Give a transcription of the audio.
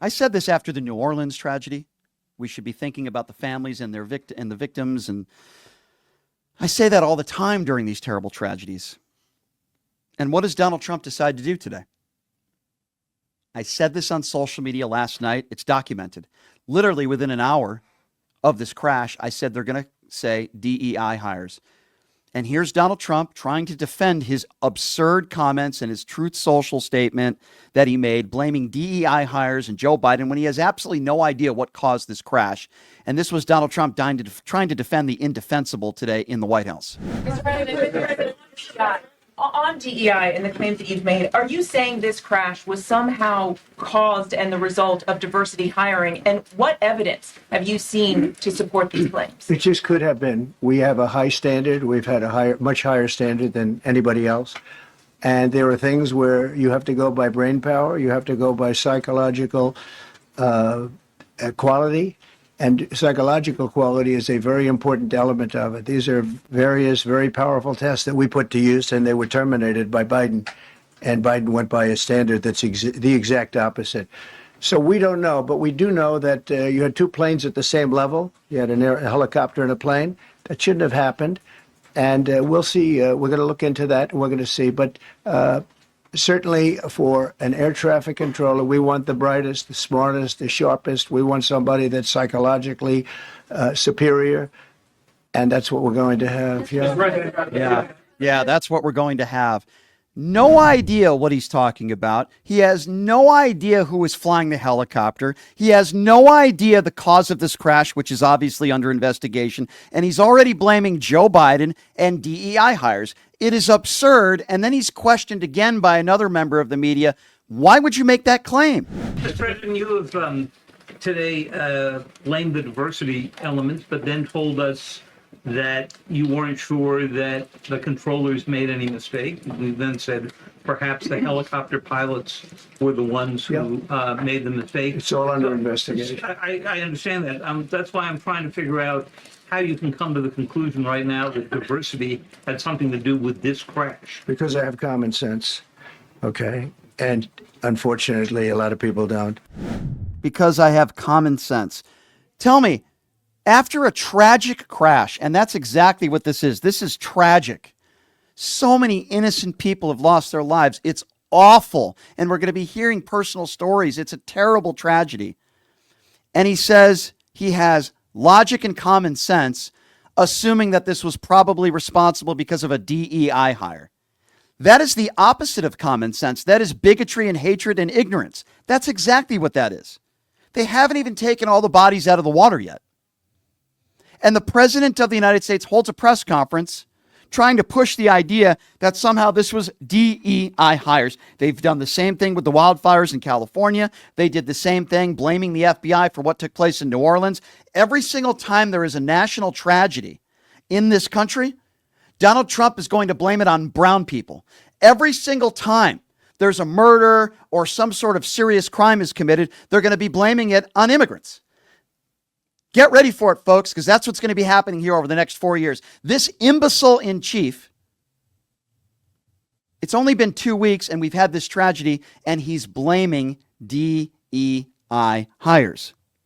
I said this after the New Orleans tragedy. We should be thinking about the families and the victims. And I say that all the time during these terrible tragedies. And what does Donald Trump decide to do today? I said this on social media last night. It's documented. Literally within an hour of this crash, I said they're going to say DEI hires. And here's Donald Trump trying to defend his absurd comments and his Truth Social statement that he made, blaming DEI hires and Joe Biden when he has absolutely no idea what caused this crash. And this was Donald Trump trying to defend the indefensible today in the White House. Mr. President, on DEI and the claims that you've made, are you saying this crash was somehow caused and the result of diversity hiring? And what evidence have you seen to support these claims? It just could have been. We have a high standard. We've had a much higher standard than anybody else. And there are things where you have to go by brain power. You have to go by psychological quality. And psychological quality is a very important element of it. These are various very powerful tests that we put to use, and they were terminated by Biden. And Biden went by a standard that's the exact opposite. So we don't know, but we do know that you had two planes at the same level. You had a helicopter and a plane. That shouldn't have happened. And we'll see. We're going to look into that, and we're going to see. But certainly for an air traffic controller, we want the brightest, the smartest, the sharpest. We want somebody that's psychologically superior. And that's what we're going to have. Yeah, that's what we're going to have. No idea what he's talking about. He has no idea who is flying the helicopter. He has no idea the cause of this crash, which is obviously under investigation. And he's already blaming Joe Biden and DEI hires. It is absurd. And then he's questioned again by another member of the media. Why would you make that claim? Mr. President, you have today blamed the diversity elements, but then told us that you weren't sure that the controllers made any mistake. We then said perhaps the helicopter pilots were the ones who made the mistake. It's all under investigation. I understand that. That's why I'm trying to figure out how you can come to the conclusion right now that diversity had something to do with this crash. Because I have common sense, okay? And unfortunately, a lot of people don't. Because I have common sense. Tell me, after a tragic crash, and that's exactly what this is tragic. So many innocent people have lost their lives. It's awful. And we're going to be hearing personal stories. It's a terrible tragedy. And he says he has logic and common sense, assuming that this was probably responsible because of a DEI hire. That is the opposite of common sense. That is bigotry and hatred and ignorance. That's exactly what that is. They haven't even taken all the bodies out of the water yet. And the president of the United States holds a press conference trying to push the idea that somehow this was DEI hires. They've done the same thing with the wildfires in California. They did the same thing blaming the FBI for what took place in New Orleans. Every single time there is a national tragedy in this country, Donald Trump is going to blame it on brown people. Every single time there's a murder or some sort of serious crime is committed, they're going to be blaming it on immigrants. Get ready for it, folks, because that's what's going to be happening here over the next 4 years. This imbecile in chief, it's only been 2 weeks and we've had this tragedy, and he's blaming DEI hires.